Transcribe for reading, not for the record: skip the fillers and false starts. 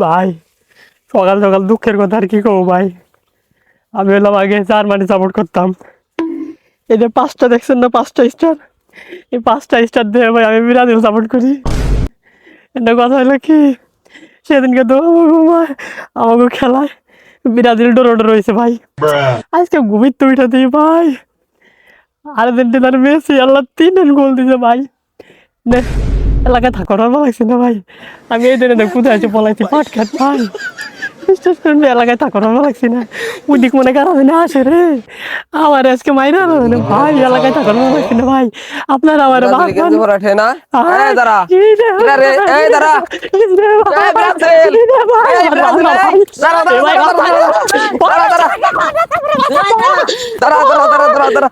ভাই সকাল সকাল দুঃখের কথা আর কি কব ভাই। আমি হলাম আগে জার্মানি সাপোর্ট করতাম। এই যে 5টা দেখছেন না, 5টা স্টার, এই 5টা স্টার দিয়ে ভাই আমি ব্রাজিল সাপোর্ট করি। এটা কথা হলো কি, সেদিনকে তো আমাকে খেলায় ব্রাজিল ডোরো রয়েছে ভাই। আজকে ঘুমির তো উঠা দিই ভাই, আর্জেন্টিনার মেসি আল্লাহ 3 গোল দিছে ভাই। নে এলাকায় থাকার ভালো লাগছে না ভাই। আমি এই দিনে কোথায় আছে পলাইছি পাট খাট ভাই। বিশ্বাস করবি এলাকায় থাকার ভালো লাগছে না। ওদিক মনে কারণে না আসে রে, আমার আজকে মাইরা ভাই এলাকায় থাকার ভালো লাগছে না ভাই। আপনার আমার ব্রাজিল গেঞ্জি পরে ওঠে না। এই দাঁড়া, কিরা রে? এই দাঁড়া, এই ব্রাজিল, এই ব্রাজিল, এই দাঁড়া দাঁড়া দাঁড়া দাঁড়া দাঁড়া দাঁড়া দাঁড়া দাঁড়া।